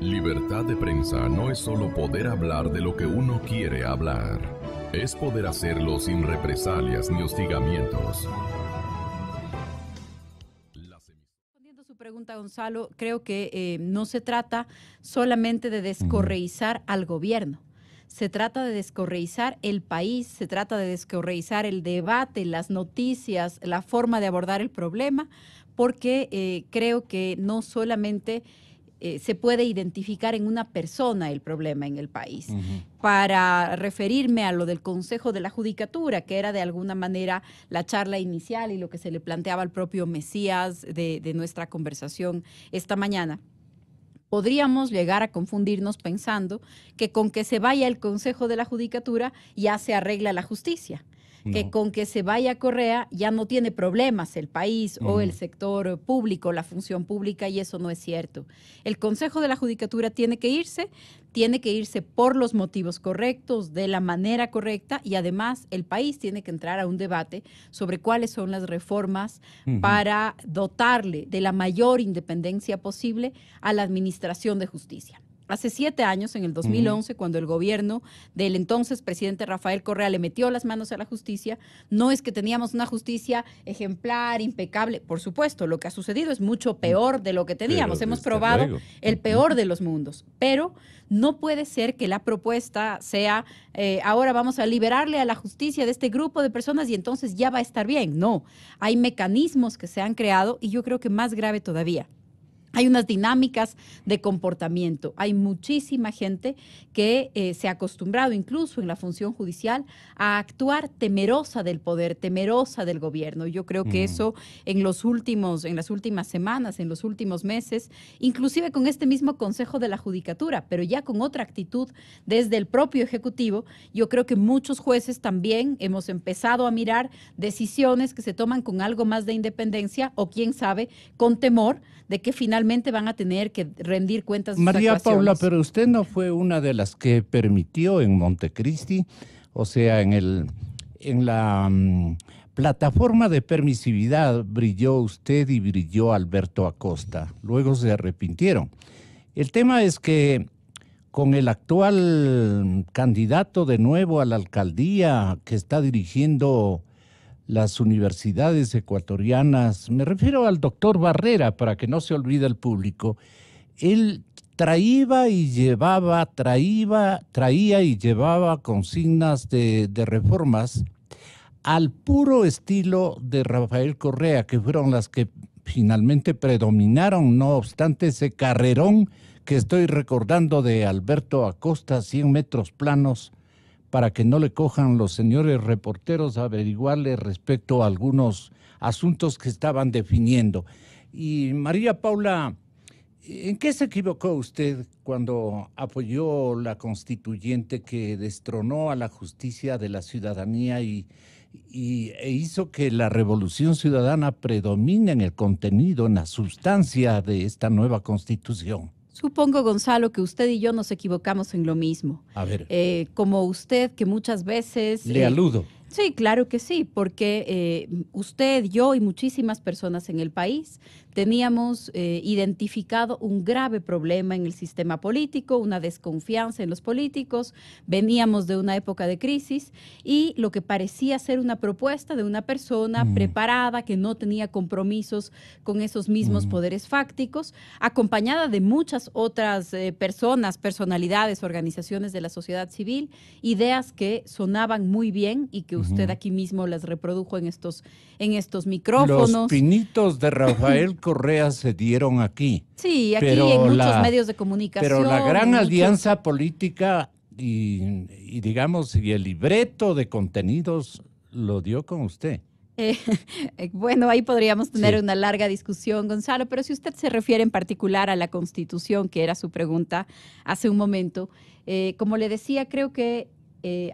Libertad de prensa no es solo poder hablar de lo que uno quiere hablar. Es poder hacerlo sin represalias ni hostigamientos. Respondiendo a su pregunta, Gonzalo, creo que no se trata solamente de descorreizar al gobierno. Se trata de descorreizar el país, se trata de descorreizar el debate, las noticias, la forma de abordar el problema, porque creo que no solamente se puede identificar en una persona el problema en el país. Para referirme a lo del Consejo de la Judicatura, que era de alguna manera la charla inicial y lo que se le planteaba al propio Mesías de nuestra conversación esta mañana, podríamos llegar a confundirnos pensando que con que se vaya el Consejo de la Judicatura ya se arregla la justicia. No. Que con que se vaya Correa ya no tiene problemas el país o el sector público, la función pública, y eso no es cierto. El Consejo de la Judicatura tiene que irse por los motivos correctos, de la manera correcta, y además el país tiene que entrar a un debate sobre cuáles son las reformas para dotarle de la mayor independencia posible a la administración de justicia. Hace 7 años, en el 2011, cuando el gobierno del entonces presidente Rafael Correa le metió las manos a la justicia, no es que teníamos una justicia ejemplar, impecable. Por supuesto, lo que ha sucedido es mucho peor de lo que teníamos. Hemos probado el peor de los mundos. Pero no puede ser que la propuesta sea, ahora vamos a liberarle a la justicia de este grupo de personas y entonces ya va a estar bien. No, hay mecanismos que se han creado y yo creo que más grave todavía. Hay unas dinámicas de comportamiento. Hay muchísima gente que se ha acostumbrado, incluso en la función judicial, a actuar temerosa del poder, temerosa del gobierno. Yo creo que eso en las últimas semanas, en los últimos meses, inclusive con este mismo Consejo de la Judicatura, pero ya con otra actitud desde el propio Ejecutivo, yo creo que muchos jueces también hemos empezado a mirar decisiones que se toman con algo más de independencia o, quién sabe, con temor de que finalmente van a tener que rendir cuentas de sus María actuaciones. Paula, pero usted no fue una de las que permitió en Montecristi, o sea, en la plataforma de permisividad brilló usted y brilló Alberto Acosta. Luego se arrepintieron. El tema es que con el actual candidato de nuevo a la alcaldía que está dirigiendo las universidades ecuatorianas, me refiero al doctor Barrera, para que no se olvide el público, él traía y llevaba consignas de reformas al puro estilo de Rafael Correa, que fueron las que finalmente predominaron, no obstante ese carrerón que estoy recordando de Alberto Acosta, 100 metros planos, para que no le cojan los señores reporteros a averiguarle respecto a algunos asuntos que estaban definiendo. Y María Paula, ¿en qué se equivocó usted cuando apoyó la constituyente que destronó a la justicia de la ciudadanía e hizo que la revolución ciudadana predomine en el contenido, en la sustancia de esta nueva constitución? Supongo, Gonzalo, que usted y yo nos equivocamos en lo mismo. A ver. Como usted, que muchas veces... Le aludo. Sí, claro que sí, porque usted, yo y muchísimas personas en el país teníamos identificado un grave problema en el sistema político, una desconfianza en los políticos, veníamos de una época de crisis y lo que parecía ser una propuesta de una persona preparada que no tenía compromisos con esos mismos poderes fácticos, acompañada de muchas otras personas, personalidades, organizaciones de la sociedad civil, ideas que sonaban muy bien y que usted aquí mismo las reprodujo en estos micrófonos. Los pinitos de Rafael Correa se dieron aquí. Sí, aquí en muchos medios de comunicación. Pero la gran alianza política y digamos, y el libreto de contenidos lo dio con usted. Bueno, ahí podríamos tener una larga discusión, Gonzalo, pero si usted se refiere en particular a la Constitución, que era su pregunta hace un momento, como le decía, creo que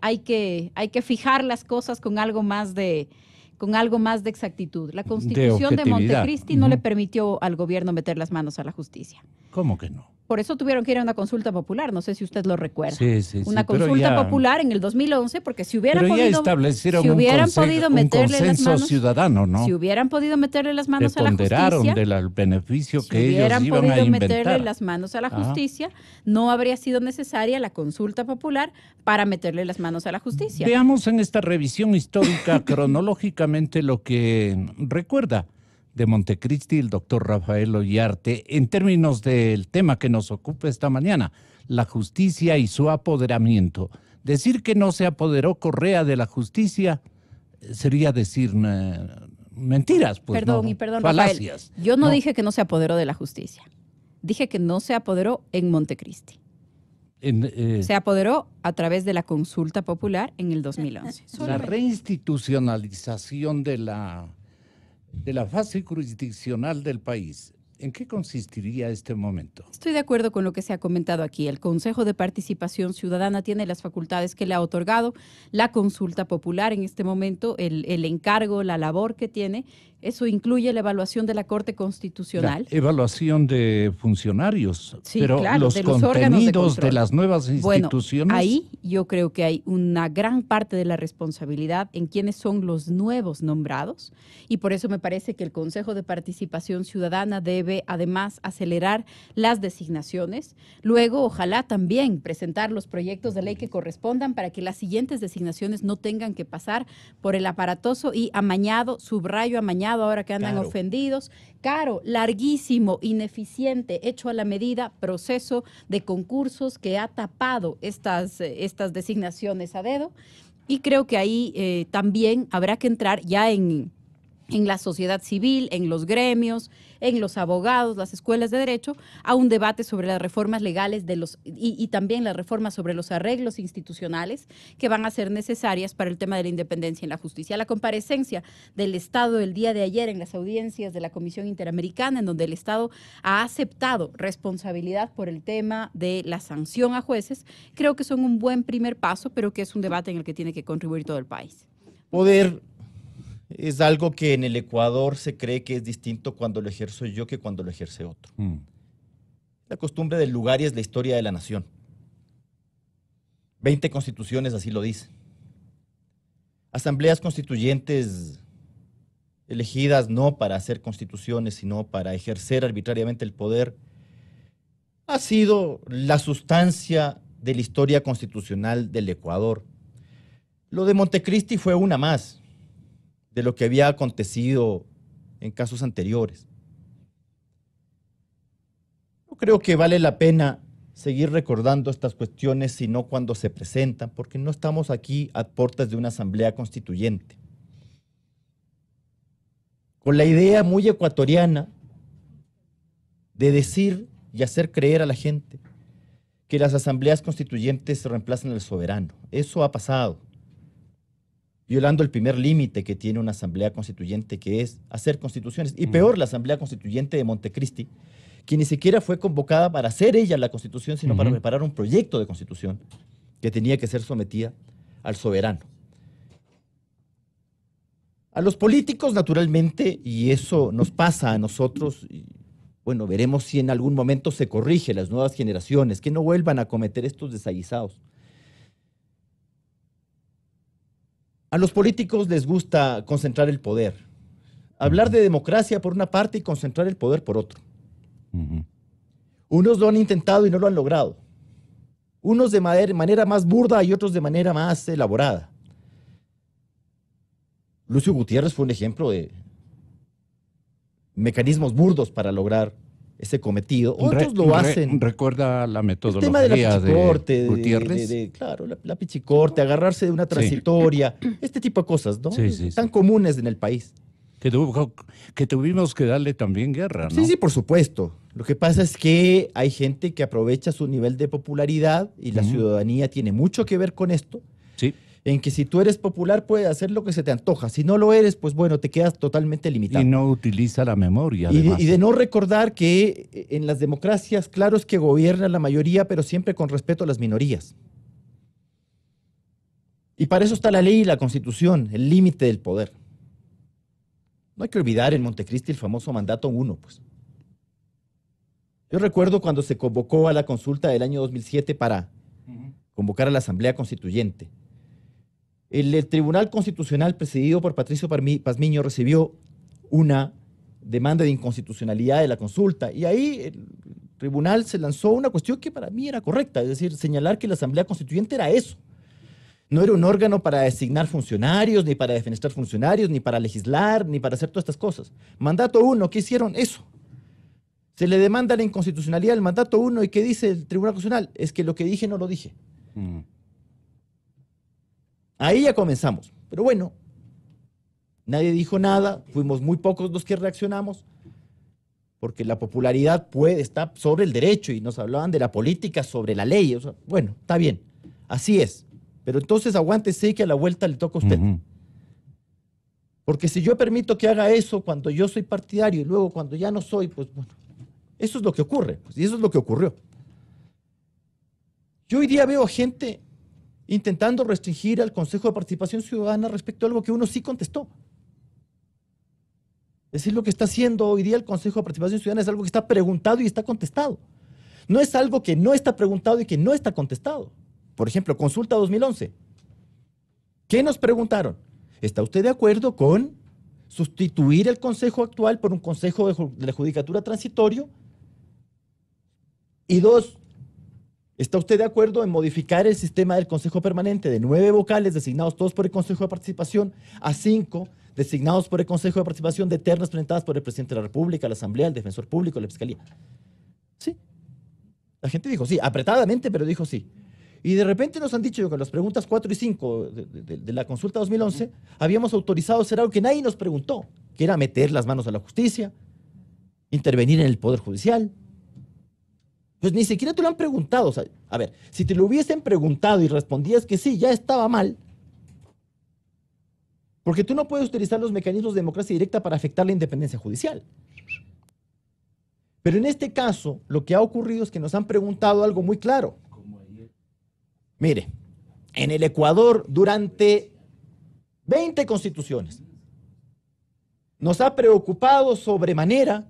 hay que fijar las cosas con algo más de exactitud. La Constitución de Montecristi no le permitió al gobierno meter las manos a la justicia. ¿Cómo que no? Por eso tuvieron que ir a una consulta popular, no sé si usted lo recuerda. Sí, sí, una sí, pero consulta ya- popular en el 2011, porque si hubieran Pero ya podido, establecieron si hubieran un podido meterle las consenso manos, ciudadano, ¿no? si hubieran podido meterle las Se manos a la ponderaron justicia, del beneficio si que ellos hubieran iban a podido inventar. meterle las manos a la Ajá. justicia, no habría sido necesaria la consulta popular para meterle las manos a la justicia. Veamos en esta revisión histórica cronológicamente lo que recuerda de Montecristi el doctor Rafael Ollarte en términos del tema que nos ocupa esta mañana, la justicia y su apoderamiento. Decir que no se apoderó Correa de la justicia sería decir mentiras, pues Perdón, no, y perdón, falacias. Rafael, yo no dije que no se apoderó de la justicia. Dije que no se apoderó en Montecristi. Se apoderó a través de la consulta popular en el 2011. La reinstitucionalización de la fase jurisdiccional del país, ¿en qué consistiría este momento? Estoy de acuerdo con lo que se ha comentado aquí. El Consejo de Participación Ciudadana tiene las facultades que le ha otorgado la consulta popular en este momento, el encargo, la labor que tiene. Eso incluye la evaluación de la Corte Constitucional. La evaluación de funcionarios, Sí, pero claro, los de los órganos de contenidos de control. las nuevas instituciones. Bueno, ahí yo creo que hay una gran parte de la responsabilidad en quiénes son los nuevos nombrados y por eso me parece que el Consejo de Participación Ciudadana debe además acelerar las designaciones. Luego, ojalá también presentar los proyectos de ley que correspondan para que las siguientes designaciones no tengan que pasar por el aparatoso y amañado, subrayo amañado, ahora que andan ofendidos, caro, larguísimo, ineficiente, hecho a la medida, proceso de concursos que ha tapado estas designaciones a dedo. Y creo que ahí también habrá que entrar ya en la sociedad civil, en los gremios, en los abogados, las escuelas de derecho, a un debate sobre las reformas legales y también las reformas sobre los arreglos institucionales que van a ser necesarias para el tema de la independencia en la justicia. La comparecencia del Estado el día de ayer en las audiencias de la Comisión Interamericana, en donde el Estado ha aceptado responsabilidad por el tema de la sanción a jueces, creo que son un buen primer paso, pero que es un debate en el que tiene que contribuir todo el país. Poder es algo que en el Ecuador se cree que es distinto cuando lo ejerzo yo que cuando lo ejerce otro. La costumbre del lugar y es la historia de la nación. 20 constituciones así lo dicen. Asambleas constituyentes elegidas no para hacer constituciones, sino para ejercer arbitrariamente el poder, ha sido la sustancia de la historia constitucional del Ecuador. Lo de Montecristi fue una más de lo que había acontecido en casos anteriores. No creo que vale la pena seguir recordando estas cuestiones, sino cuando se presentan, porque no estamos aquí a puertas de una asamblea constituyente. Con la idea muy ecuatoriana de decir y hacer creer a la gente que las asambleas constituyentes se reemplazan al soberano. Eso ha pasado, violando el primer límite que tiene una asamblea constituyente, que es hacer constituciones. Y peor, la asamblea constituyente de Montecristi, que ni siquiera fue convocada para hacer ella la constitución, sino para preparar un proyecto de constitución que tenía que ser sometida al soberano. A los políticos, naturalmente, y eso nos pasa a nosotros, y bueno, veremos si en algún momento se corrige las nuevas generaciones, que no vuelvan a cometer estos desaguisados. A los políticos les gusta concentrar el poder. Hablar de democracia por una parte y concentrar el poder por otro. Unos lo han intentado y no lo han logrado. Unos de manera más burda y otros de manera más elaborada. Lucio Gutiérrez fue un ejemplo de mecanismos burdos para lograr ese cometido. Otros lo hacen. Recuerda la metodología el tema de la pichicorte, de Gutiérrez. Claro, la pichicorte, agarrarse de una transitoria, este tipo de cosas, ¿no? Tan comunes en el país. Que tuvimos que darle también guerra, ¿no? Sí, sí, por supuesto. Lo que pasa es que hay gente que aprovecha su nivel de popularidad y la ciudadanía tiene mucho que ver con esto. Sí. En que si tú eres popular puedes hacer lo que se te antoja. Si no lo eres, pues bueno, te quedas totalmente limitado. Y no utiliza la memoria, y de no recordar que en las democracias, claro es que gobierna la mayoría, pero siempre con respeto a las minorías. Y para eso está la ley y la Constitución, el límite del poder. No hay que olvidar en Montecristi el famoso mandato 1, pues. Yo recuerdo cuando se convocó a la consulta del año 2007 para convocar a la Asamblea Constituyente. El Tribunal Constitucional, presidido por Patricio Pazmiño, recibió una demanda de inconstitucionalidad de la consulta, y ahí el tribunal se lanzó una cuestión que para mí era correcta, es decir, señalar que la Asamblea Constituyente era eso. No era un órgano para designar funcionarios, ni para defenestrar funcionarios, ni para legislar, ni para hacer todas estas cosas. Mandato 1, ¿qué hicieron? Eso. Se le demanda la inconstitucionalidad del mandato 1, ¿y qué dice el Tribunal Constitucional? Es que lo que dije no lo dije. Ahí ya comenzamos. Pero bueno, nadie dijo nada, fuimos muy pocos los que reaccionamos, porque la popularidad puede estar sobre el derecho, y nos hablaban de la política sobre la ley. O sea, bueno, está bien, así es. Pero entonces aguántese que a la vuelta le toca a usted. Porque si yo permito que haga eso cuando yo soy partidario y luego cuando ya no soy, pues bueno, eso es lo que ocurre, pues, y eso es lo que ocurrió. Yo hoy día veo gente intentando restringir al Consejo de Participación Ciudadana respecto a algo que uno sí contestó. Es decir, lo que está haciendo hoy día el Consejo de Participación Ciudadana es algo que está preguntado y está contestado. No es algo que no está preguntado y que no está contestado. Por ejemplo, consulta 2011. ¿Qué nos preguntaron? ¿Está usted de acuerdo con sustituir el Consejo actual por un Consejo de la Judicatura transitorio? Y 2, ¿está usted de acuerdo en modificar el sistema del Consejo Permanente de 9 vocales designados todos por el Consejo de Participación a 5 designados por el Consejo de Participación de ternas presentadas por el Presidente de la República, la Asamblea, el Defensor Público, la Fiscalía? Sí. La gente dijo sí, apretadamente, pero dijo sí. Y de repente nos han dicho que con las preguntas 4 y 5 de la consulta 2011 habíamos autorizado hacer algo que nadie nos preguntó, que era meter las manos a la justicia, intervenir en el Poder Judicial. Pues ni siquiera te lo han preguntado. O sea, a ver, si te lo hubiesen preguntado y respondías que sí, ya estaba mal. Porque tú no puedes utilizar los mecanismos de democracia directa para afectar la independencia judicial. Pero en este caso, lo que ha ocurrido es que nos han preguntado algo muy claro. Mire, en el Ecuador, durante 20 constituciones, nos ha preocupado sobremanera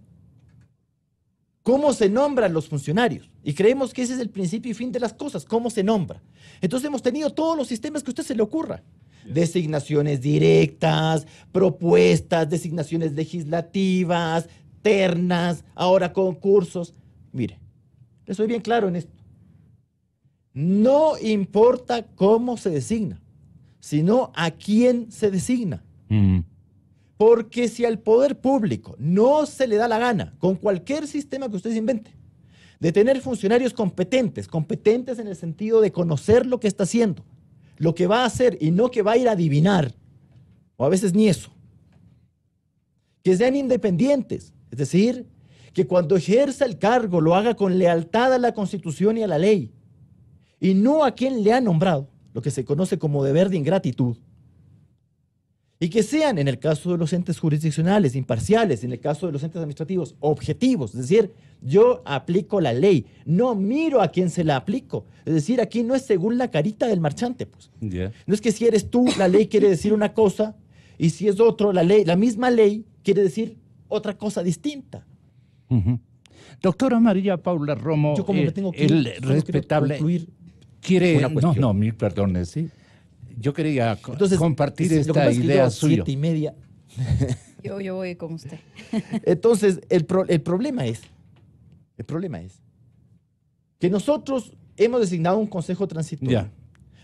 cómo se nombran los funcionarios. Y creemos que ese es el principio y fin de las cosas, cómo se nombra. Entonces hemos tenido todos los sistemas que a usted se le ocurra. Designaciones directas, propuestas, designaciones legislativas, ternas, ahora concursos. Mire, le soy bien claro en esto. No importa cómo se designa, sino a quién se designa. Porque si al poder público no se le da la gana, con cualquier sistema que usted se invente, de tener funcionarios competentes, competentes en el sentido de conocer lo que está haciendo, lo que va a hacer y no que va a ir a adivinar, o a veces ni eso, que sean independientes, es decir, que cuando ejerza el cargo lo haga con lealtad a la Constitución y a la ley, y no a quien le ha nombrado, lo que se conoce como deber de ingratitud. Y que sean, en el caso de los entes jurisdiccionales, imparciales, en el caso de los entes administrativos, objetivos. Es decir, yo aplico la ley, no miro a quién se la aplico. Es decir, aquí no es según la carita del marchante, pues. No es que si eres tú, la ley quiere decir una cosa, y si es otro, la misma ley quiere decir otra cosa distinta. Doctora María Paula Romo, yo como me tengo que el respetable quiere, no, mil perdones, sí. Yo quería compartir esta idea suya. 7:30. Yo voy con usted. Entonces, el problema es que nosotros hemos designado un consejo transitorio. Ya.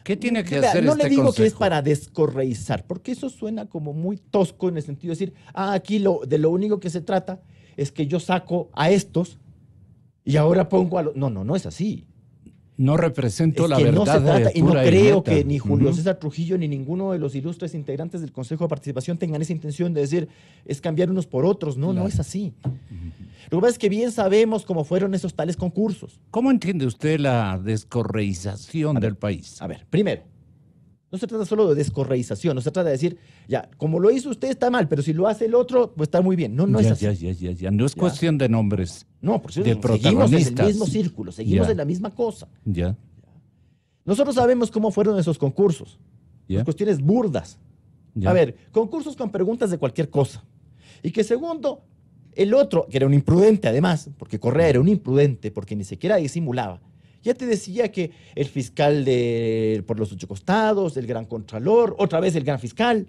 ¿Qué tiene que hacer no este le digo consejo? que es para descorreizar, porque eso suena como muy tosco en el sentido de decir, aquí de lo único que se trata es que yo saco a estos y ahora pongo a los... No es así. No represento es la que verdad. No se trata, y no pura creo neta. que ni Julio César Trujillo ni ninguno de los ilustres integrantes del Consejo de Participación tengan esa intención de decir es cambiar unos por otros. No, no es así. Lo que pasa es que bien sabemos cómo fueron esos tales concursos. ¿Cómo entiende usted la descorreización del país? A ver, primero, no se trata solo de descorreización, no se trata de decir, ya, como lo hizo usted está mal, pero si lo hace el otro, pues está muy bien. No es así. Ya. No es cuestión de nombres. No, por cierto, de seguimos protagonistas. en el mismo círculo, seguimos en la misma cosa. Ya. Nosotros sabemos cómo fueron esos concursos. Las cuestiones burdas. A ver, concursos con preguntas de cualquier cosa. Y que segundo, el otro, que era un imprudente además, porque Correa era un imprudente, porque ni siquiera disimulaba, ya te decía que el fiscal por los 8 costados, el gran contralor, otra vez el gran fiscal.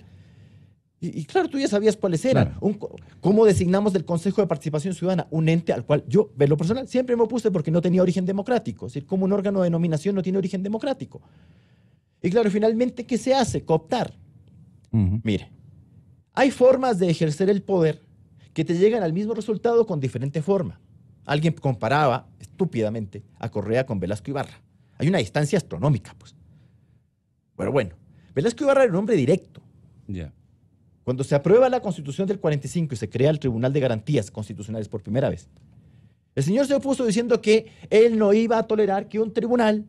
Y claro, tú ya sabías cuáles eran. Claro. ¿Cómo designamos del Consejo de Participación Ciudadana? Un ente al cual yo, en lo personal, siempre me opuse porque no tenía origen democrático. Es decir, como un órgano de nominación no tiene origen democrático. Y claro, finalmente, ¿qué se hace? Cooptar. Mire, hay formas de ejercer el poder que te llegan al mismo resultado con diferente forma. Alguien comparaba estúpidamente a Correa con Velasco Ibarra. Hay una distancia astronómica, pues. Bueno, Velasco Ibarra era un hombre directo. Ya. Cuando se aprueba la Constitución del 45 y se crea el Tribunal de Garantías Constitucionales por primera vez, el señor se opuso diciendo que él no iba a tolerar que un tribunal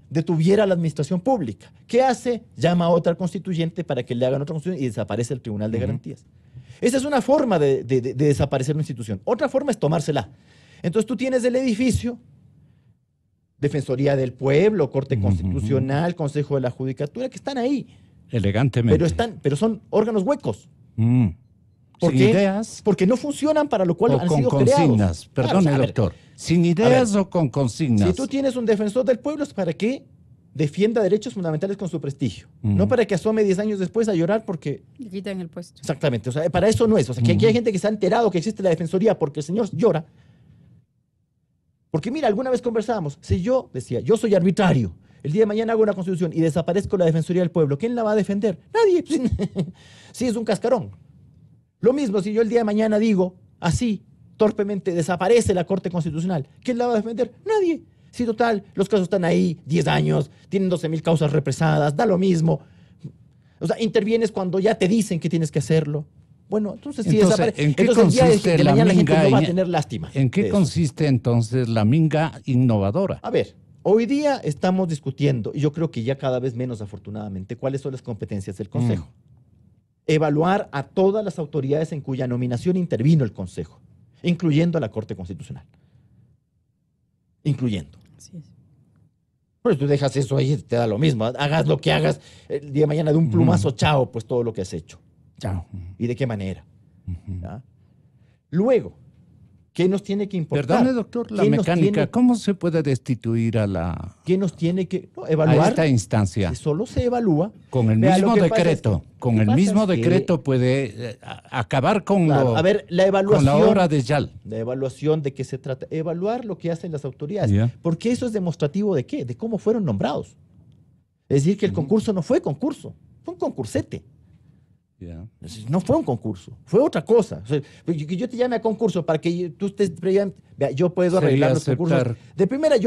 detuviera la administración pública. ¿Qué hace? Llama a otra constituyente para que le hagan otra constitución y desaparece el Tribunal de Garantías. Esa es una forma de desaparecer una institución. Otra forma es tomársela. Entonces tú tienes el edificio, Defensoría del Pueblo, Corte Constitucional, Consejo de la Judicatura, que están ahí. Elegantemente. Pero son órganos huecos. ¿Por Sin qué? ideas. Porque no funcionan para lo cual O han con sido consignas. creados. Perdone, Claro, doctor. Sin ideas o con consignas. Si tú tienes un defensor del pueblo es para que defienda derechos fundamentales con su prestigio. No para que asome 10 años después a llorar porque... Le quitan el puesto. Exactamente. O sea, para eso no es. O sea, que aquí hay gente que se ha enterado que existe la defensoría porque el señor llora. Porque mira, alguna vez conversábamos. Si yo decía, yo soy arbitrario, el día de mañana hago una constitución y desaparezco la defensoría del pueblo, ¿quién la va a defender? Nadie. Sí, es un cascarón. Lo mismo si yo el día de mañana digo, así, torpemente, desaparece la Corte Constitucional, ¿quién la va a defender? Nadie. Sí, total, los casos están ahí, 10 años, tienen 12.000 causas represadas, da lo mismo. O sea, intervienes cuando ya te dicen que tienes que hacerlo. Bueno, entonces sí desaparece. ¿En qué Entonces consiste de la mañana la gente minga? no va a tener lástima. ¿En qué de eso. consiste entonces la minga innovadora? A ver, hoy día estamos discutiendo, y yo creo que ya cada vez menos afortunadamente, cuáles son las competencias del Consejo. Evaluar a todas las autoridades en cuya nominación intervino el Consejo, incluyendo a la Corte Constitucional. Incluyendo. Así es. Pues tú dejas eso ahí, te da lo mismo. Hagas lo que hagas, el día de mañana de un plumazo, chao, pues todo lo que has hecho. Chao. ¿Y de qué manera? ¿Ya? Luego, ¿qué nos tiene que importar? Perdone, doctor, la ¿Qué nos mecánica. tiene- ¿Cómo se puede destituir a ¿Qué nos tiene que a evaluar? esta instancia? Que solo se evalúa. Con el Vea, mismo lo que pasa decreto. es que- Con lo el que mismo pasa es que- decreto puede acabar con, Claro, a ver, la con evaluación. la obra de YAL. La evaluación de qué se trata. Evaluar lo que hacen las autoridades. Ya. Porque eso es demostrativo de qué, de cómo fueron nombrados. Es decir, que el concurso no fue concurso, fue un concursete. Es decir, no fue un concurso, fue otra cosa. O sea, que yo te llame a concurso para que tú estés... Vea, yo puedo Sería arreglar los concursos. aceptar. De primera,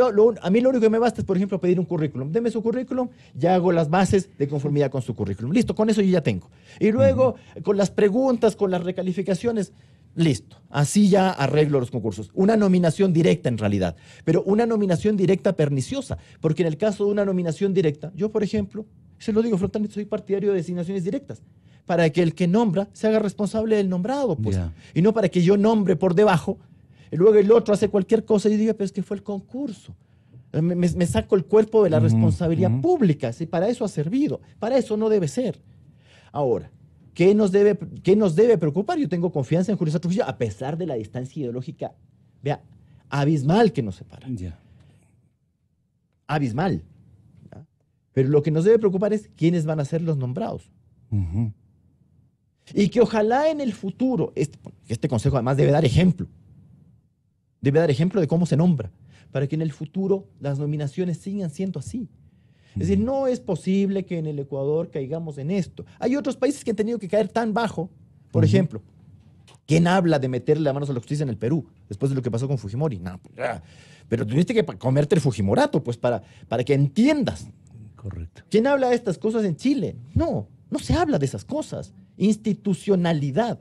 a mí lo único que me basta es, por ejemplo, pedir un currículum. Deme su currículum, ya hago las bases de conformidad con su currículum. Listo, con eso yo ya tengo. Y luego, con las preguntas, con las recalificaciones, listo. Así ya arreglo los concursos. Una nominación directa en realidad, pero una nominación directa perniciosa, porque en el caso de una nominación directa, yo, por ejemplo, se lo digo frontalmente, soy partidario de designaciones directas, para que el que nombra se haga responsable del nombrado, pues. Ya. Y no para que yo nombre por debajo, y luego el otro hace cualquier cosa y diga, pero es que fue el concurso. Me saco el cuerpo de la responsabilidad pública, ¿sí? Para eso ha servido, para eso no debe ser. Ahora, ¿qué nos debe preocupar? Yo tengo confianza en Julio César Trujillo, a pesar de la distancia ideológica, vea, abismal que nos separa. Ya. Abismal. ¿Ya? Pero lo que nos debe preocupar es quiénes van a ser los nombrados. Ujú. Y que ojalá en el futuro, este consejo además debe dar ejemplo de cómo se nombra, para que en el futuro las nominaciones sigan siendo así. Es decir, no es posible que en el Ecuador caigamos en esto. Hay otros países que han tenido que caer tan bajo. Por ejemplo, ¿quién habla de meterle la mano a la justicia en el Perú después de lo que pasó con Fujimori? No, pues, pero tuviste que comerte el Fujimorato, pues para que entiendas. Correcto. ¿Quién habla de estas cosas en Chile? No se habla de esas cosas. Institucionalidad.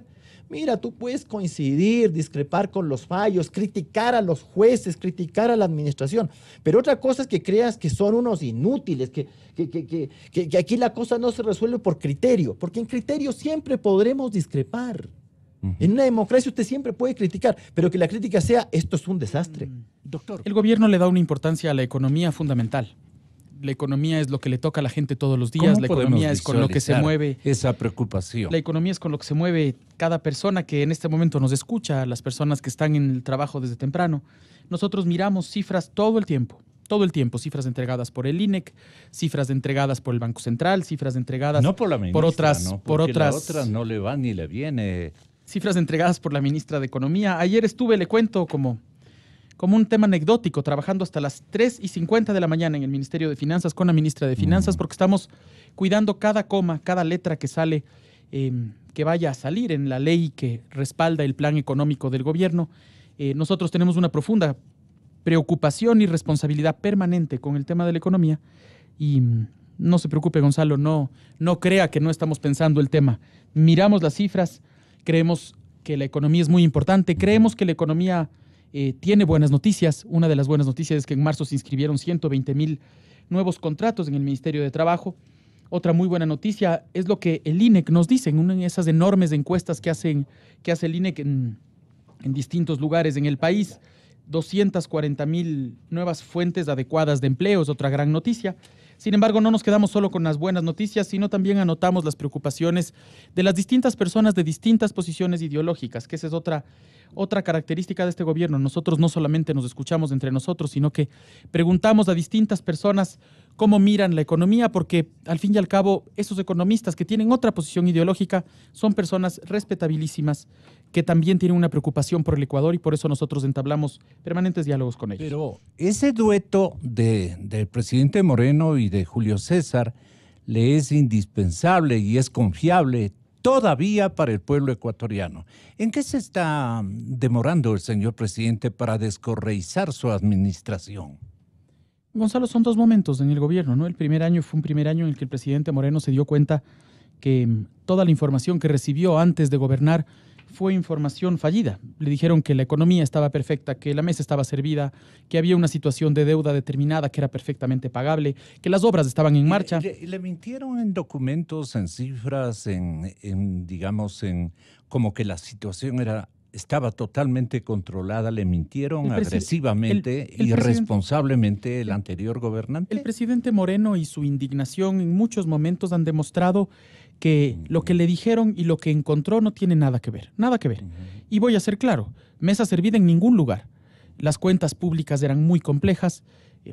Mira, tú puedes coincidir, discrepar con los fallos, criticar a los jueces, criticar a la administración, pero otra cosa es que creas que son unos inútiles, que aquí la cosa no se resuelve por criterio, porque en criterio siempre podremos discrepar. En una democracia usted siempre puede criticar, pero que la crítica sea, esto es un desastre. Doctor. El gobierno le da una importancia a la economía fundamental. La economía es lo que le toca a la gente todos los días. La economía es con lo que se mueve. Esa preocupación. La economía es con lo que se mueve cada persona que en este momento nos escucha, las personas que están en el trabajo desde temprano. Nosotros miramos cifras todo el tiempo, cifras entregadas por el INEC, cifras entregadas por el Banco Central, cifras entregadas no por la ministra, por otras, ¿no? por otras. La otra no le va ni le viene. Cifras entregadas por la ministra de Economía. Ayer estuve, le cuento, como un tema anecdótico, trabajando hasta las 3:50 de la mañana en el Ministerio de Finanzas con la ministra de Finanzas, porque estamos cuidando cada coma, cada letra que sale, que vaya a salir en la ley que respalda el plan económico del gobierno. Nosotros tenemos una profunda preocupación y responsabilidad permanente con el tema de la economía y no se preocupe, Gonzalo, no crea que no estamos pensando el tema. Miramos las cifras, creemos que la economía es muy importante, creemos que la economía tiene buenas noticias. Una de las buenas noticias es que en marzo se inscribieron 120,000 nuevos contratos en el Ministerio de Trabajo. Otra muy buena noticia es lo que el INEC nos dice en una de esas enormes encuestas que hace el INEC en distintos lugares en el país. 240,000 nuevas fuentes adecuadas de empleo es otra gran noticia. Sin embargo, no nos quedamos solo con las buenas noticias, sino también anotamos las preocupaciones de las distintas personas de distintas posiciones ideológicas, que esa es otra característica de este gobierno. Nosotros no solamente nos escuchamos entre nosotros, sino que preguntamos a distintas personas cómo miran la economía, porque al fin y al cabo esos economistas que tienen otra posición ideológica son personas respetabilísimas que también tienen una preocupación por el Ecuador y por eso nosotros entablamos permanentes diálogos con ellos. Pero ese dueto del presidente Moreno y de Julio César le es indispensable y es confiable todavía para el pueblo ecuatoriano. ¿En qué se está demorando el señor presidente para descorreizar su administración? Gonzalo, son dos momentos en el gobierno, ¿no? El primer año fue un primer año en el que el presidente Moreno se dio cuenta que toda la información que recibió antes de gobernar fue información fallida. Le dijeron que la economía estaba perfecta, que la mesa estaba servida, que había una situación de deuda determinada que era perfectamente pagable, que las obras estaban en marcha. Le mintieron en documentos, en cifras, digamos, como que la situación estaba totalmente controlada. Le mintieron agresivamente, irresponsablemente el anterior gobernante. El presidente Moreno y su indignación en muchos momentos han demostrado que lo que le dijeron y lo que encontró no tiene nada que ver, nada que ver. Y voy a ser claro, mesa servida en ningún lugar. Las cuentas públicas eran muy complejas.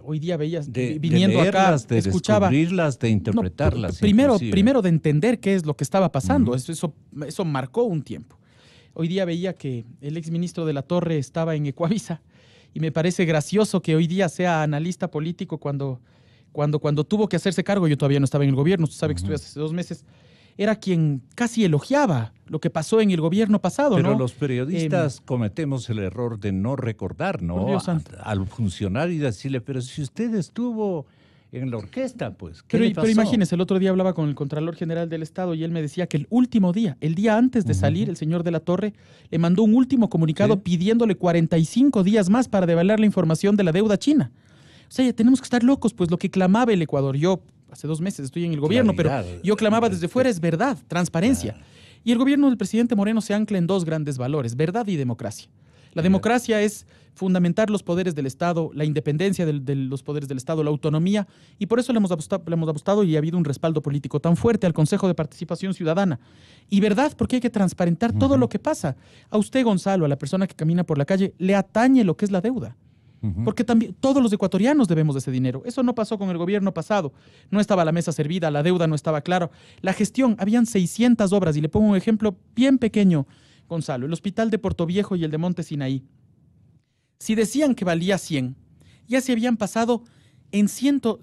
Hoy día veías, viniendo de leerlas, acá, de escuchaba... descubrirlas, de interpretarlas. Primero de entender qué es lo que estaba pasando. Eso marcó un tiempo. Hoy día veía que el exministro de la Torre estaba en Ecuavisa y me parece gracioso que hoy día sea analista político cuando tuvo que hacerse cargo. Yo todavía no estaba en el gobierno, usted sabe que estuve hace 2 meses. Era quien casi elogiaba lo que pasó en el gobierno pasado, Pero ¿no? los periodistas cometemos el error de no recordar, ¿no? Al funcionario y decirle, pero si usted estuvo en la orquesta, pues, ¿qué le pasó? Pero imagínese, el otro día hablaba con el Contralor General del Estado y él me decía que el último día, el día antes de salir, el señor de la Torre le mandó un último comunicado pidiéndole 45 días más para devaluar la información de la deuda china. O sea, ya tenemos que estar locos, pues lo que clamaba el Ecuador. Yo hace 2 meses estoy en el gobierno, pero yo clamaba desde fuera es verdad, transparencia. Y el gobierno del presidente Moreno se ancla en 2 grandes valores, verdad y democracia. La democracia es fundamentar los poderes del Estado, la independencia de los poderes del Estado, la autonomía, y por eso le hemos apostado y ha habido un respaldo político tan fuerte al Consejo de Participación Ciudadana. Y verdad, porque hay que transparentar todo lo que pasa. A usted, Gonzalo, a la persona que camina por la calle, le atañe lo que es la deuda. Porque también todos los ecuatorianos debemos de ese dinero. Eso no pasó con el gobierno pasado. No estaba la mesa servida, la deuda no estaba clara. La gestión, habían 600 obras, y le pongo un ejemplo bien pequeño, Gonzalo. El hospital de Portoviejo y el de Monte Sinaí. Si decían que valía 100, ya se habían pasado en 70,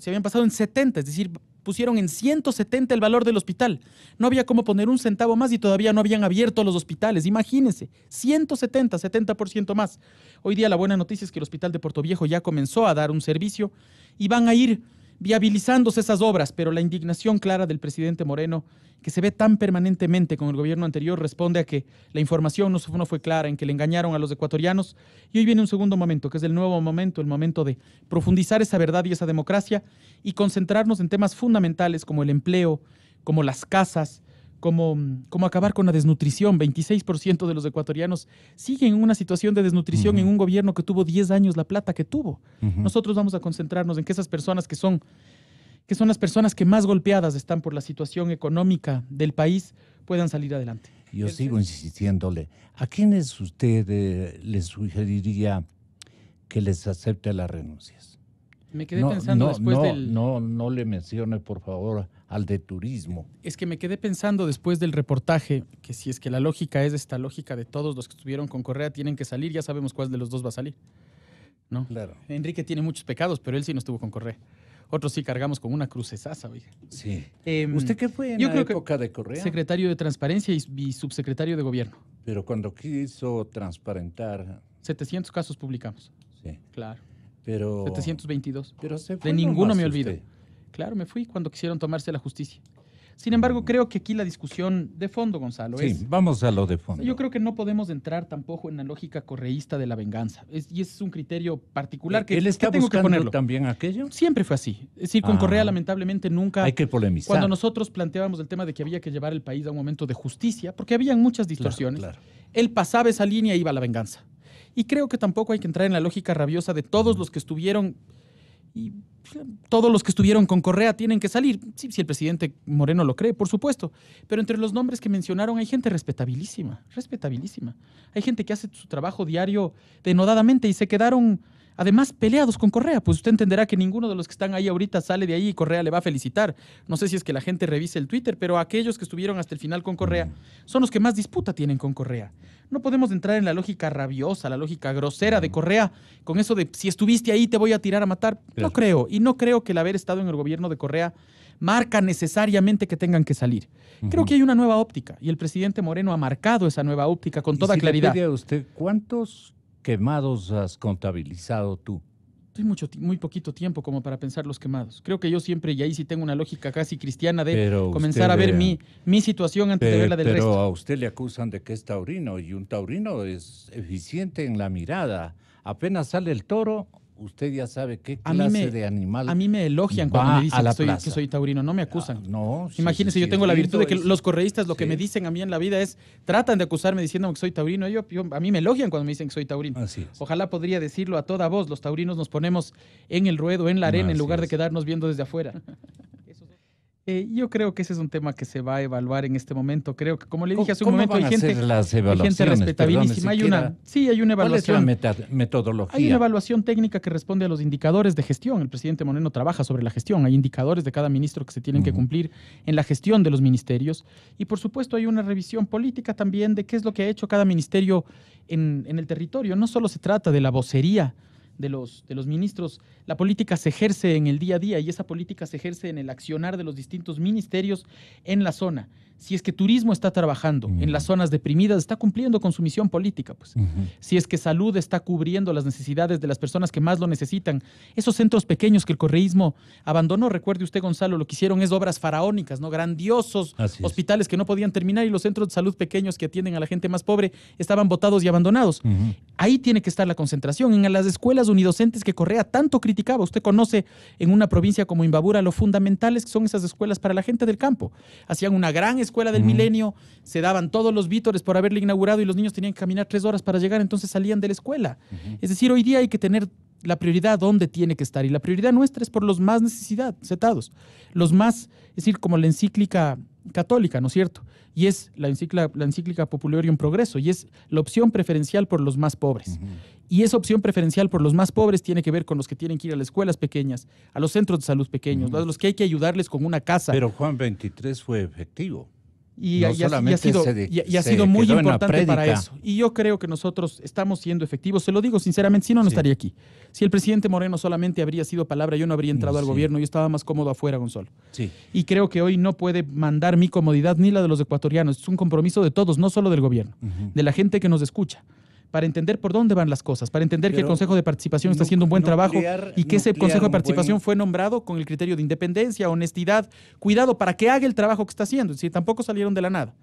es decir, pusieron en 170 el valor del hospital. No había cómo poner un centavo más y todavía no habían abierto los hospitales. Imagínense, 70% más. Hoy día la buena noticia es que el hospital de Portoviejo ya comenzó a dar un servicio y van a ir viabilizándose esas obras, pero la indignación clara del presidente Moreno, que se ve tan permanentemente con el gobierno anterior, responde a que la información no fue clara, en que le engañaron a los ecuatorianos. Y hoy viene un segundo momento, que es el nuevo momento, el momento de profundizar esa verdad y esa democracia y concentrarnos en temas fundamentales como el empleo, como las casas, como acabar con la desnutrición. 26% de los ecuatorianos siguen en una situación de desnutrición en un gobierno que tuvo 10 años la plata que tuvo. Nosotros vamos a concentrarnos en que esas personas que son que son las personas que más golpeadas están por la situación económica del país, puedan salir adelante. Yo sigo insistiéndole. ¿A quiénes usted les sugeriría que les acepte las renuncias? Me quedé pensando después No le mencione, por favor, al de turismo. Es que me quedé pensando después del reportaje que si es que la lógica es esta lógica de todos los que estuvieron con Correa tienen que salir, ya sabemos cuál de los dos va a salir, ¿no? Claro. Enrique tiene muchos pecados, pero él sí no estuvo con Correa. Otros sí cargamos con una crucesaza, oiga. Sí. ¿Usted qué fue en yo la creo que época de Correa? Secretario de Transparencia y subsecretario de Gobierno. Pero cuando quiso transparentar... 700 casos publicamos. Sí. Claro. Pero... 722. Pero se fue de ninguno nomás me olvido. usted. Claro, me fui cuando quisieron tomarse la justicia. Sin embargo, creo que aquí la discusión de fondo, Gonzalo, Sí, es... vamos a lo de fondo. Yo creo que no podemos entrar tampoco en la lógica correísta de la venganza. Y ese es un criterio particular que, ¿Él está que tengo que buscando ponerlo. también aquello? Siempre fue así. Es decir, con Ah. Correa lamentablemente nunca... Hay que polemizar. Cuando nosotros planteábamos el tema de que había que llevar el país a un momento de justicia, porque habían muchas distorsiones, Claro. él pasaba esa línea y iba a la venganza. Y creo que tampoco hay que entrar en la lógica rabiosa de todos los que estuvieron... Y todos los que estuvieron con Correa tienen que salir. Sí, si el presidente Moreno lo cree, por supuesto. Pero entre los nombres que mencionaron hay gente respetabilísima, respetabilísima. Hay gente que hace su trabajo diario denodadamente y se quedaron, además, peleados con Correa. Pues usted entenderá que ninguno de los que están ahí ahorita sale de ahí y Correa le va a felicitar. No sé si es que la gente revise el Twitter, pero aquellos que estuvieron hasta el final con Correa son los que más disputa tienen con Correa. No podemos entrar en la lógica rabiosa, la lógica grosera de Correa, con eso de si estuviste ahí te voy a tirar a matar. No creo, y no creo que el haber estado en el gobierno de Correa marca necesariamente que tengan que salir. Creo que hay una nueva óptica, y el presidente Moreno ha marcado esa nueva óptica con toda claridad. Le pide a usted, ¿cuántos quemados has contabilizado tú? Estoy muy poquito tiempo como para pensar los quemados. Creo que yo siempre, y ahí sí tengo una lógica casi cristiana de Pero comenzar a ver mi situación antes de ver la del Pero resto. a usted le acusan de que es taurino, y un taurino es eficiente en la mirada. Apenas sale el toro, usted ya sabe qué clase de animal. A mí me elogian va cuando me dicen a la que plaza. soy taurino, no me acusan. No, sí, Imagínense, sí, yo sí, tengo la virtud de que lindo los correístas lo que sí. me dicen a mí en la vida es, tratan de acusarme diciéndome que soy taurino. A mí me elogian cuando me dicen que soy taurino. Así es. Ojalá podría decirlo a toda voz. Los taurinos nos ponemos en el ruedo, en la arena, en Así lugar de es. quedarnos viendo desde afuera. Yo creo que ese es un tema que se va a evaluar en este momento. Creo que, como le dije hace un ¿Cómo momento, van hay a gente, hacer las hay gente evaluaciones? respetabilísima. Perdone, Hay una ¿Cuál es la evaluación. metodología? Hay una evaluación técnica que responde a los indicadores de gestión. El presidente Moreno trabaja sobre la gestión. Hay indicadores de cada ministro que se tienen que cumplir en la gestión de los ministerios. Y por supuesto hay una revisión política también de qué es lo que ha hecho cada ministerio en el territorio. No solo se trata de la vocería de los ministros, la política se ejerce en el día a día y esa política se ejerce en el accionar de los distintos ministerios en la zona. Si es que turismo está trabajando en las zonas deprimidas, está cumpliendo con su misión política. Pues. Si es que salud está cubriendo las necesidades de las personas que más lo necesitan, esos centros pequeños que el correísmo abandonó, recuerde usted, Gonzalo, lo que hicieron es obras faraónicas, ¿no? Grandiosos hospitales que no podían terminar y los centros de salud pequeños que atienden a la gente más pobre estaban botados y abandonados. Ahí tiene que estar la concentración, en las escuelas unidocentes que Correa tanto criticaba. Usted conoce en una provincia como Imbabura lo fundamentales que son esas escuelas para la gente del campo. Hacían una gran escuela del milenio, se daban todos los vítores por haberle inaugurado y los niños tenían que caminar 3 horas para llegar, entonces salían de la escuela. Es decir, hoy día hay que tener la prioridad donde tiene que estar y la prioridad nuestra es por los más necesitados, los más, es decir, como la encíclica católica, ¿no es cierto? Y es la encíclica Popularium Progresso y es la opción preferencial por los más pobres. Y esa opción preferencial por los más pobres tiene que ver con los que tienen que ir a las escuelas pequeñas, a los centros de salud pequeños, a los que hay que ayudarles con una casa. Pero Juan 23 fue efectivo. Y ha sido muy importante para eso. Y yo creo que nosotros estamos siendo efectivos. Se lo digo sinceramente, si no, no estaría aquí. Si el presidente Moreno solamente habría sido palabra, yo no habría entrado al gobierno. Yo estaba más cómodo afuera, Gonzalo. Y creo que hoy no puede mandar mi comodidad ni la de los ecuatorianos. Es un compromiso de todos, no solo del gobierno, de la gente que nos escucha, para entender por dónde van las cosas, para entender que el Consejo de Participación está haciendo un buen trabajo y que ese Consejo de Participación fue nombrado con el criterio de independencia, honestidad, cuidado para que haga el trabajo que está haciendo. Es decir, tampoco salieron de la nada.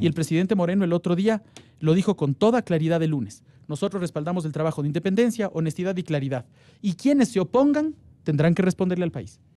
Y el presidente Moreno el otro día lo dijo con toda claridad el lunes. Nosotros respaldamos el trabajo de independencia, honestidad y claridad. Y quienes se opongan tendrán que responderle al país.